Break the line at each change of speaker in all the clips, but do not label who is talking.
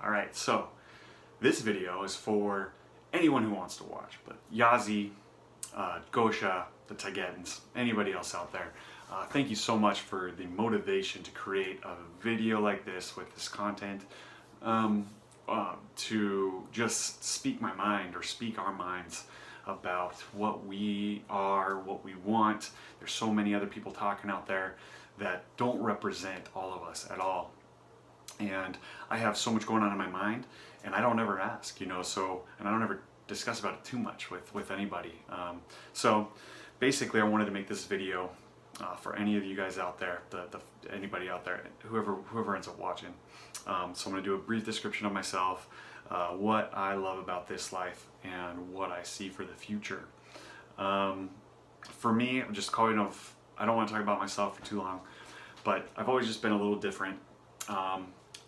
Alright, so this video is for anyone who wants to watch, but Yazi, Gosha, the Tagetans, anybody else out there, thank you so much for the motivation to create a video like this with this content, to just speak my mind or speak our minds about what we are, what we want. There's so many other people talking out there that don't represent all of us at all. And I have so much going on in my mind, and I don't ever ask, and I don't ever discuss about it too much with anybody. So basically I wanted to make this video for any of you guys out there, anybody out there, whoever ends up watching. So I'm going to do a brief description of myself, what I love about this life, and what I see for the future. For me, I'm just I don't want to talk about myself for too long, but I've always just been a little different.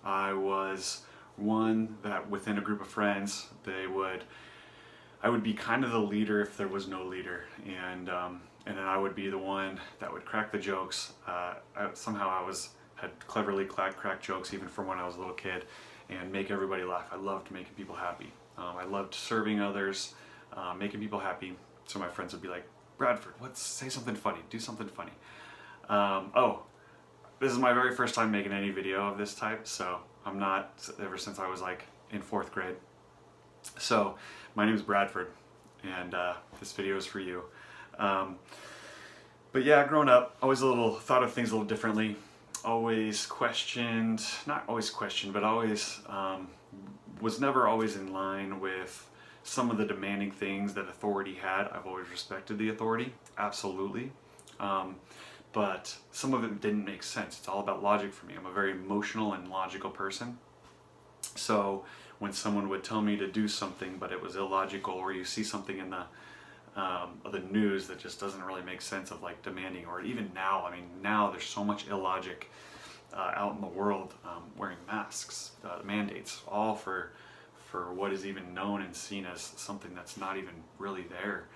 I was one that within a group of friends, I would be kind of the leader if there was no leader, and then I would be the one that would crack the jokes. Somehow I had cleverly cracked jokes even from when I was a little kid, and make everybody laugh. I loved making people happy. I loved serving others, making people happy. So my friends would be like, Bradford, say something funny, do something funny. This is my very first time making any video of this type, so I'm not, ever since I was like in 4th grade. So my name is Bradford, and this video is for you. But yeah, growing up, always thought of things a little differently. Always questioned, not always questioned, but always was never always in line with some of the demanding things that authority had. I've always respected the authority, absolutely. But some of it didn't make sense. It's all about logic for me. I'm a very emotional and logical person. So when someone would tell me to do something but it was illogical, or you see something in the news that just doesn't really make sense of like demanding, or even now, now there's so much illogic out in the world, wearing masks, mandates, all for what is even known and seen as something that's not even really there.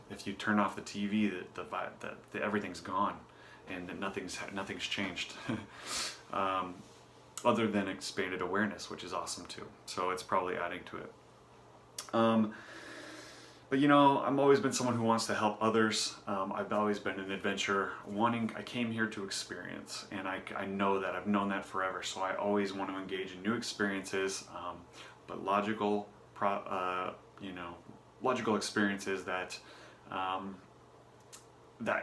If you turn off the TV, everything's gone, and that nothing's changed, other than expanded awareness, which is awesome too. So it's probably adding to it. But I've always been someone who wants to help others. I've always been an adventurer. I came here to experience, and I know that. I've known that forever. So I always want to engage in new experiences, but logical experiences that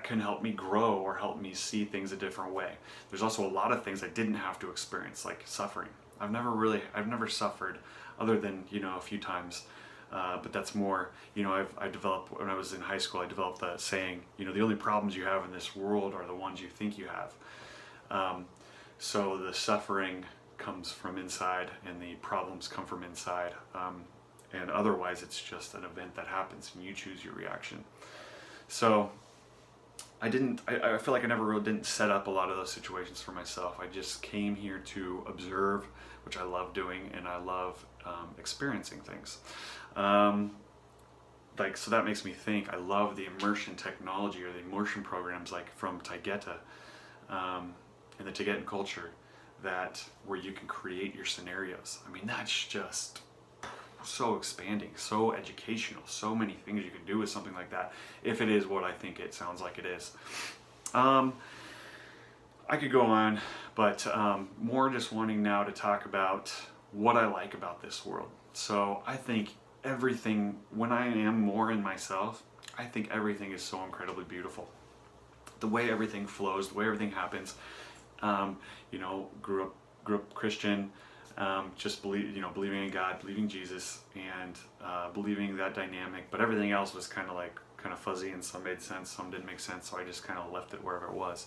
can help me grow or help me see things a different way. There's also a lot of things I didn't have to experience, like suffering. I've never suffered, other than a few times. But that's more, I developed, when I was in high school, I developed the saying, the only problems you have in this world are the ones you think you have. So the suffering comes from inside, and the problems come from inside. And otherwise it's just an event that happens, and you choose your reaction. So I feel like I never really didn't set up a lot of those situations for myself. I just came here to observe, which I love doing, and I love experiencing things. So that makes me think. I love the immersion technology, or the immersion programs like from Taygeta, and the Tagetan culture, where you can create your scenarios. That's just so expanding, so educational, so many things you can do with something like that, if it is what I think it sounds like it is. I could go on, but more just wanting now to talk about what I like about this world. So I think everything, when I am more in myself, I think everything is so incredibly beautiful. The way everything flows, the way everything happens. Grew up Christian, just believing in God, believing Jesus, and believing that dynamic. But everything else was kind of fuzzy, and some made sense, some didn't make sense. So I just kind of left it wherever it was.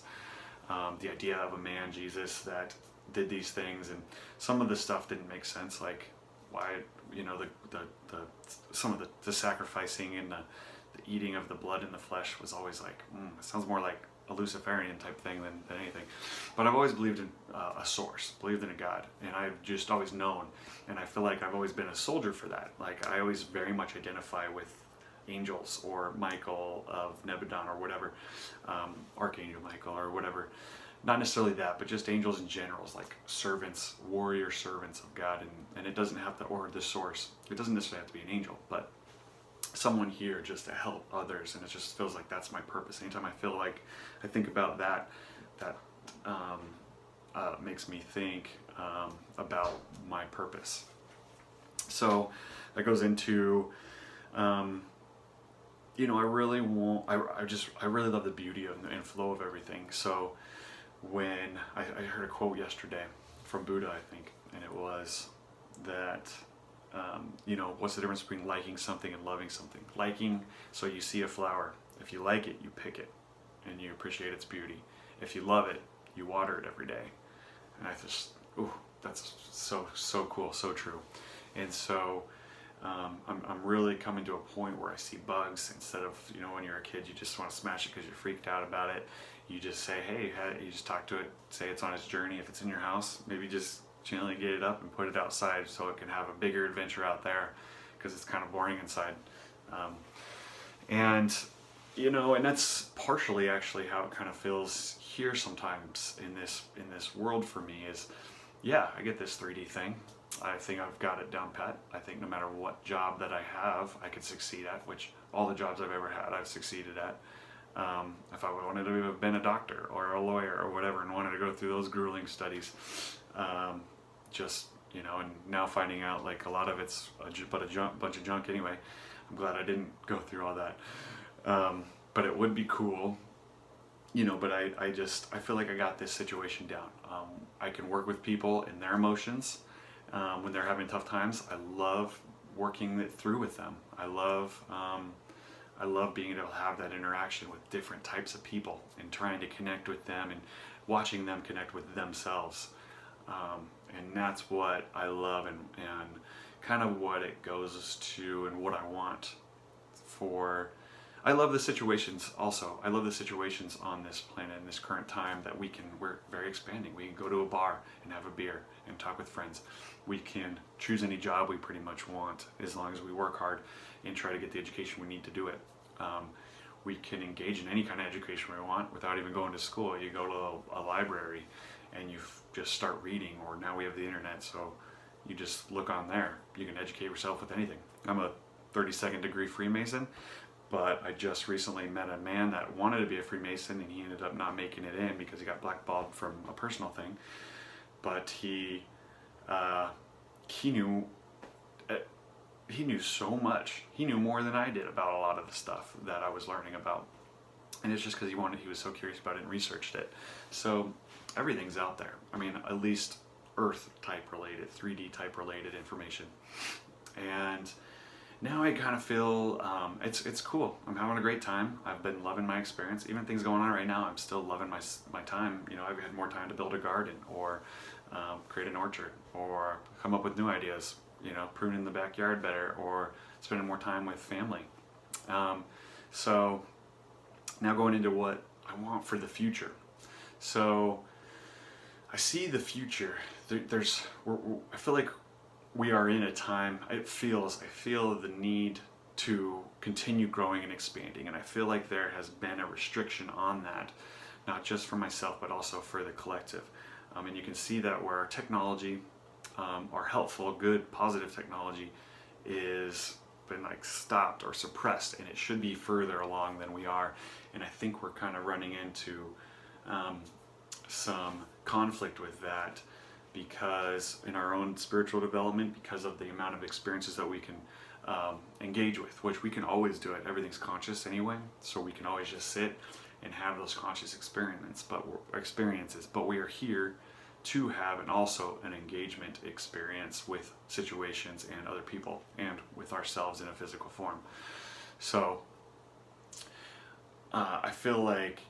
The idea of a man, Jesus, that did these things, and some of the stuff didn't make sense, like why some of the sacrificing and the eating of the blood and the flesh was always like, it sounds more like a Luciferian type thing than anything. But I've always believed in a source, believed in a God, and I've just always known, and I feel like I've always been a soldier for that. Like, I always very much identify with angels, or Michael of Nebadon, or whatever, Archangel Michael, or whatever. not necessarily that, but just angels in general, like servants, warrior servants of God, and it doesn't have to, or the source, it doesn't necessarily have to be an angel, but someone here just to help others, and it just feels like that's my purpose. Anytime I feel like I think about that, that makes me think about my purpose. So that goes into, you know, I really want, I really love the beauty and flow of everything. So when I heard a quote yesterday from Buddha, I think, and it was that, you know, what's the difference between liking something and loving something? Liking, so you see a flower. If you like it, you pick it and you appreciate its beauty. If you love it, you water it every day. And I just, ooh, that's so cool, so true. And so I'm really coming to a point where I see bugs, instead of, you know, when you're a kid, you just want to smash it because you're freaked out about it. You just say, hey, you just talk to it, say it's on its journey. If it's in your house, maybe just gently get it up and put it outside so it can have a bigger adventure out there, because it's kind of boring inside. And you know, and that's partially actually how it kind of feels here sometimes in this world for me is, yeah, I get this 3D thing. I think I've got it down pat. I think no matter what job that I have, I could succeed at, which all the jobs I've ever had, I've succeeded at. If I wanted to have been a doctor or a lawyer or whatever and wanted to go through those grueling studies, just, you know, and now finding out like a lot of it's but a bunch of junk anyway. I'm glad I didn't go through all that. But it would be cool, you know, but I feel like I got this situation down. I can work with people and their emotions when they're having tough times. I love working it through with them. I love being able to have that interaction with different types of people and trying to connect with them and watching them connect with themselves. And that's what I love, and kind of what it goes to and what I want for. I love the situations also. I love the situations on this planet in this current time that we're very expanding. We can go to a bar and have a beer and talk with friends. We can choose any job we pretty much want as long as we work hard and try to get the education we need to do it. We can engage in any kind of education we want without even going to school. You go to a library and you just start reading, or now we have the internet, so you just look on there. You can educate yourself with anything. I'm a 32nd degree Freemason, but I just recently met a man that wanted to be a Freemason, and he ended up not making it in because he got blackballed from a personal thing. But he knew so much. He knew more than I did about a lot of the stuff that I was learning about, and it's just because he was so curious about it and researched it. So everything's out there. I mean, at least Earth type related, 3D type related information, and now I kind of feel it's cool. I'm having a great time. I've been loving my experience. Even things going on right now, I'm still loving my time. You know, I've had more time to build a garden, or create an orchard, or come up with new ideas. You know, pruning the backyard better, or spending more time with family. So now going into what I want for the future. So I see the future. I feel like we are in a time, I feel the need to continue growing and expanding, and I feel like there has been a restriction on that, not just for myself but also for the collective. And you can see that where our technology, our helpful, good, positive technology is been like stopped or suppressed, and it should be further along than we are. And I think we're kind of running into some conflict with that, because in our own spiritual development, because of the amount of experiences that we can engage with, which we can always do it. Everything's conscious anyway, so we can always just sit and have those conscious experiences. But we are here to have also an engagement experience with situations and other people and with ourselves in a physical form. So I feel like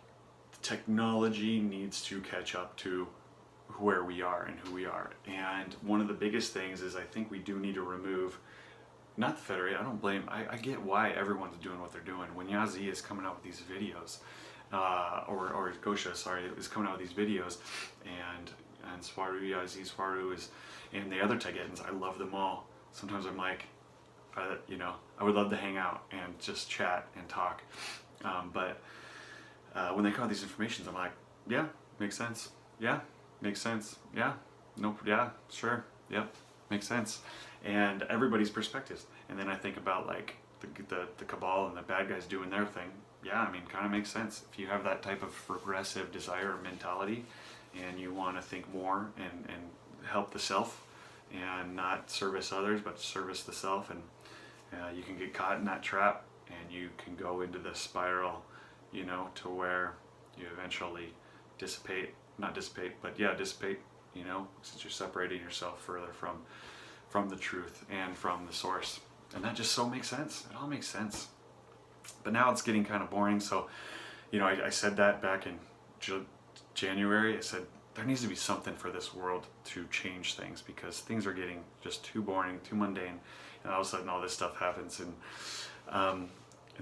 technology needs to catch up to where we are and who we are. And one of the biggest things is I think we do need to remove, not the Federate, I don't blame, I get why everyone's doing what they're doing. When Yazi is coming out with these videos, or Gosha, sorry, is coming out with these videos, and Swaru, Yazi, Swaru is, and the other Tagetans, I love them all. Sometimes I'm like, you know, I would love to hang out and just chat and talk. But when they come out with these informations, I'm like, yeah, makes sense. Yeah, makes sense. Yeah, nope. Yeah, sure. Yep, makes sense. And everybody's perspectives. And then I think about like the cabal and the bad guys doing their thing. Yeah, I mean, kind of makes sense. If you have that type of progressive desire or mentality, and you want to think more and help the self, and not service others, but service the self, and you can get caught in that trap, and you can go into the spiral, you know, to where you eventually not dissipate, but yeah, dissipate, you know, since you're separating yourself further from the truth and from the source. And that just so makes sense. It all makes sense. But now it's getting kind of boring. So, you know, I said that back in January. I said there needs to be something for this world to change things, because things are getting just too boring, too mundane, and all of a sudden all this stuff happens. And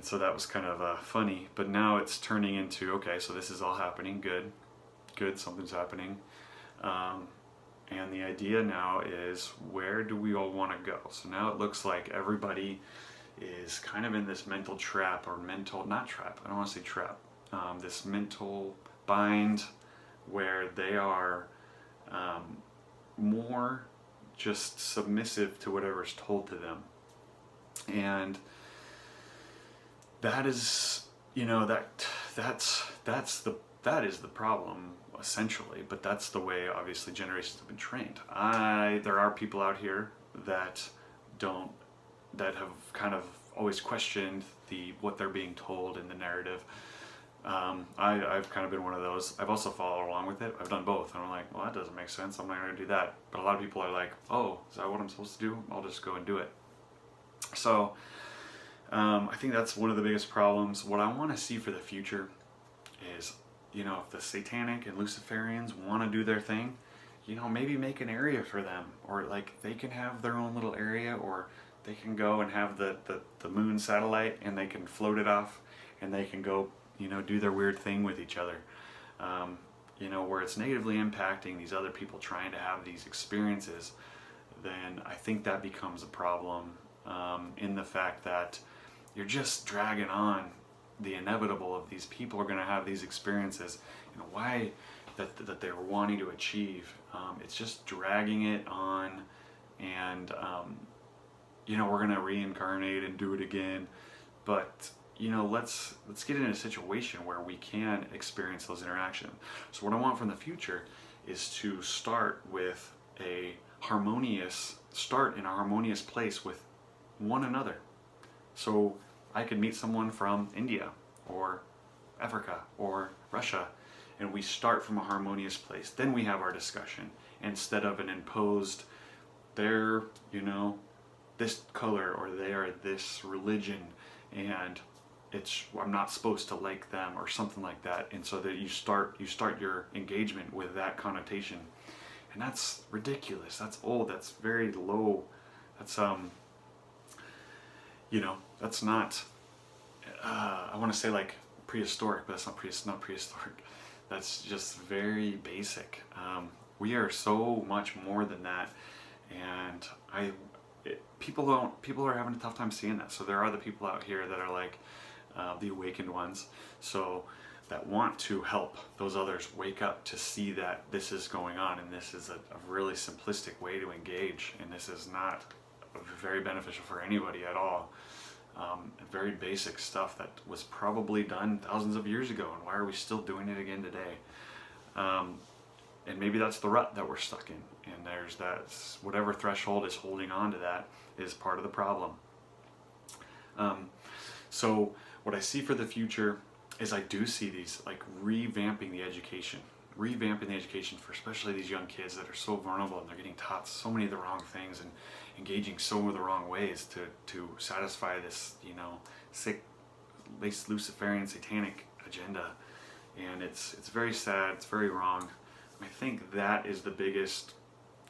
so that was kind of funny. But now it's turning into, okay, so this is all happening. Good, something's happening. And the idea now is, where do we all want to go? So now it looks like everybody is kind of in this mental trap, or not trap, I don't want to say trap, this mental bind where they are more just submissive to whatever's told to them. And that is, you know, that is the problem, essentially. But that's the way, obviously, generations have been trained. There are people out here that have kind of always questioned what they're being told in the narrative. I've kind of been one of those. I've also followed along with it. I've done both, and I'm like, well, that doesn't make sense. I'm not going to do that. But a lot of people are like, oh, is that what I'm supposed to do? I'll just go and do it. So I think that's one of the biggest problems. What I want to see for the future is, you know, if the satanic and Luciferians want to do their thing, you know, maybe make an area for them, or like they can have their own little area, or they can go and have the moon satellite, and they can float it off, and they can go, you know, do their weird thing with each other. You know, where it's negatively impacting these other people trying to have these experiences, then I think that becomes a problem, in the fact that you're just dragging on the inevitable of these people are going to have these experiences, and why that they're wanting to achieve. It's just dragging it on, and you know, we're going to reincarnate and do it again. But you know, let's get in a situation where we can experience those interactions. So what I want from the future is to start in a harmonious place with one another. So I could meet someone from India or Africa or Russia, and we start from a harmonious place. Then we have our discussion, instead of an imposed, they're, you know, this color, or they are this religion, and I'm not supposed to like them, or something like that. And so that you start your engagement with that connotation, and that's ridiculous. That's old. That's very low. That's you know, that's not. I want to say like prehistoric, but that's not prehistoric. That's just very basic. We are so much more than that, and people are having a tough time seeing that. So there are the people out here that are like the awakened ones, so that want to help those others wake up to see that this is going on, and this is a really simplistic way to engage, and this is not very beneficial for anybody at all. Very basic stuff that was probably done thousands of years ago, and why are we still doing it again today? And maybe that's the rut that we're stuck in, and there's that, whatever threshold is holding on to that is part of the problem. So what I see for the future is, I do see these, like, revamping the education for especially these young kids that are so vulnerable, and they're getting taught so many of the wrong things and engaging so many of the wrong ways to satisfy this, you know, sick, Luciferian, satanic agenda. And it's very sad, it's very wrong. I think that is the biggest,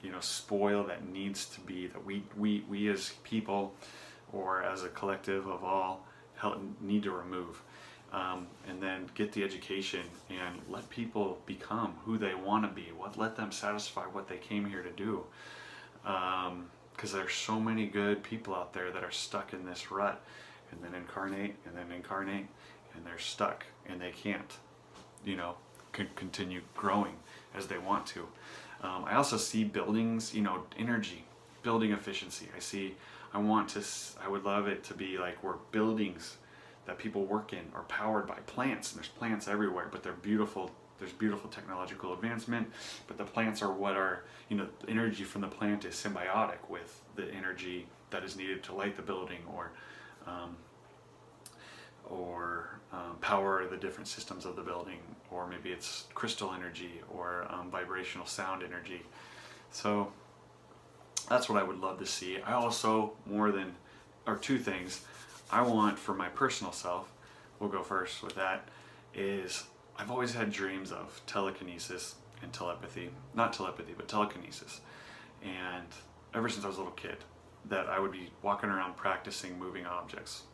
you know, spoil that needs to be, that we as people, or as a collective of all, need to remove. And then get the education and let people become who they want to be. Let them satisfy what they came here to do. Because there's so many good people out there that are stuck in this rut, and then incarnate, and they're stuck, and they can't, you know, can continue growing as they want to. I also see buildings, energy, building efficiency. I would love it to be like where buildings that people work in are powered by plants. And there's plants everywhere, but they're beautiful. There's beautiful technological advancement, but the plants are the energy from the plant is symbiotic with the energy that is needed to light the building or power the different systems of the building, or maybe it's crystal energy or vibrational sound energy. So that's what I would love to see. I also, two things I want for my personal self, we'll go first with that, is I've always had dreams of telekinesis and telepathy. Not telepathy, but telekinesis. And ever since I was a little kid, that I would be walking around practicing moving objects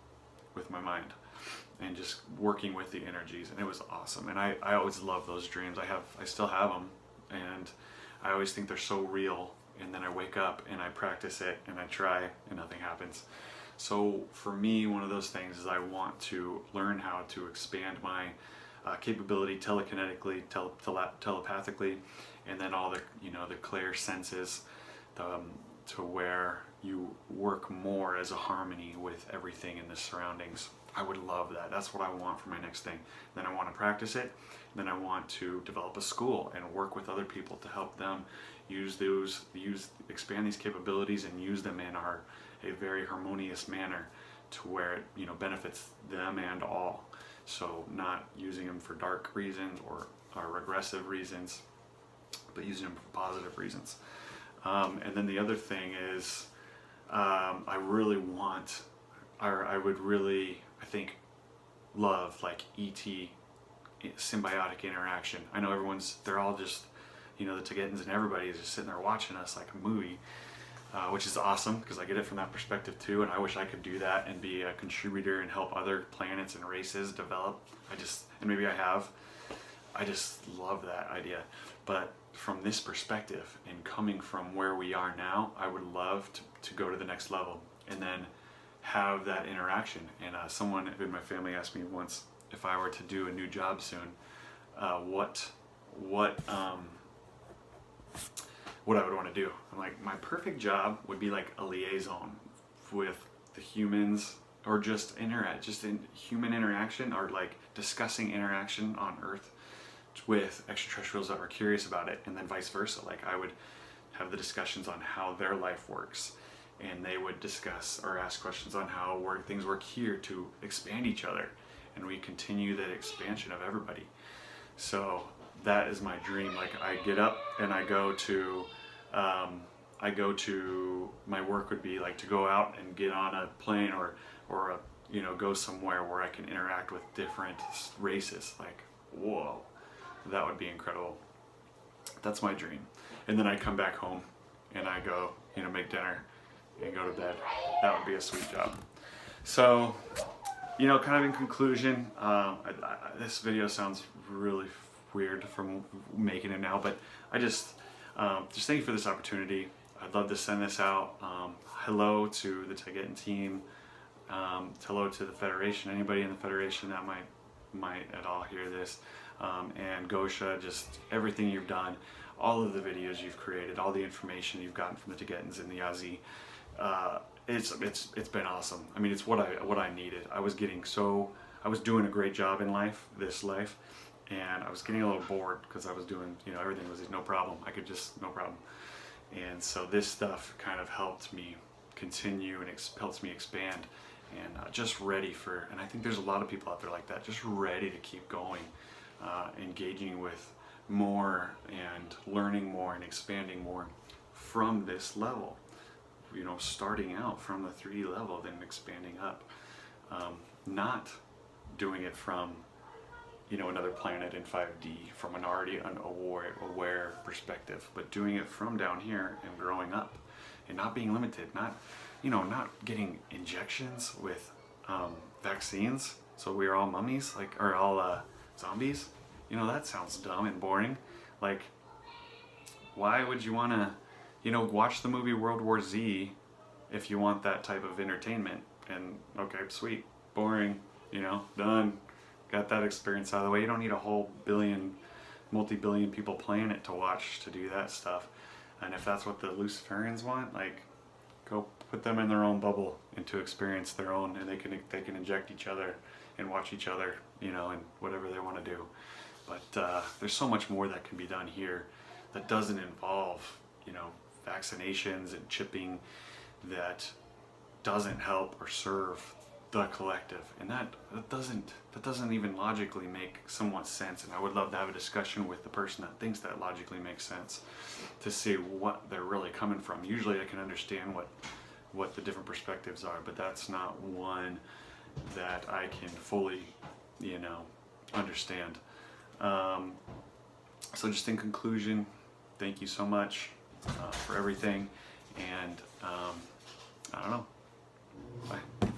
with my mind and just working with the energies, and it was awesome. And I always love those dreams. I still have them, and I always think they're so real, and then I wake up and I practice it and I try and nothing happens. So for me, one of those things is I want to learn how to expand my capability telekinetically, telepathically, and then all the clear senses to where you work more as a harmony with everything in the surroundings. I would love that. That's what I want for my next thing. Then I want to practice it. Then I want to develop a school and work with other people to help them expand these capabilities and use them in a very harmonious manner to where it benefits them and all. So not using them for dark reasons or regressive reasons, but using them for positive reasons. And then the other thing is I think love like ET symbiotic interaction. I know they're all just, the Tibetans and everybody is just sitting there watching us like a movie, which is awesome because I get it from that perspective too, and I wish I could do that and be a contributor and help other planets and races develop. And maybe I have. I just love that idea. But from this perspective and coming from where we are now, I would love to go to the next level and then have that interaction. And someone in my family asked me once if I were to do a new job soon, what I would want to do. I'm like, my perfect job would be like a liaison with the humans, or just in human interaction, or like discussing interaction on Earth with extraterrestrials that were curious about it, and then vice versa. Like I would have the discussions on how their life works, and they would discuss or ask questions on how things work here to expand each other, and we continue that expansion of everybody. So that is my dream. Like I get up and I go to my work would be like to go out and get on a plane or go somewhere where I can interact with different races. Like, whoa, that would be incredible. That's my dream. And then I come back home and I go, make dinner and go to bed. That would be a sweet job. So, kind of in conclusion, this video sounds really weird from making it now, but I just thank you for this opportunity. I'd love to send this out. Hello to the Tigetan team. Hello to the Federation. Anybody in the Federation that might at all hear this. And Gosha, just everything you've done, all of the videos you've created, all the information you've gotten from the Tigetans and the Yazi. It's been awesome. I mean, it's what I needed. I was doing a great job in this life, and I was getting a little bored because I was doing, everything was no problem. No problem. And so this stuff kind of helped me continue and helps me expand, and just ready for, and I think there's a lot of people out there like that, just ready to keep going, engaging with more and learning more and expanding more from this level. Starting out from the 3D level, then expanding up. Not doing it from, another planet in 5D from an already aware perspective, but doing it from down here and growing up and not being limited, not getting injections with vaccines, so we're all mummies, or all zombies. That sounds dumb and boring. Like, why would you want to watch the movie World War Z if you want that type of entertainment? And okay, sweet, boring, done, got that experience out of the way. You don't need a whole billion multi-billion people playing it to watch to do that stuff. And if that's what the Luciferians want, like, go put them in their own bubble and to experience their own, and they can inject each other and watch each other, you know, and whatever they want to do. But there's so much more that can be done here that doesn't involve, you know, vaccinations and chipping, that doesn't help or serve the collective, and that doesn't even logically make somewhat sense. And I would love to have a discussion with the person that thinks that logically makes sense, to see what they're really coming from. Usually I can understand what the different perspectives are, but that's not one that I can fully, you know, understand. So just in conclusion, thank you so much for everything, and I don't know, bye.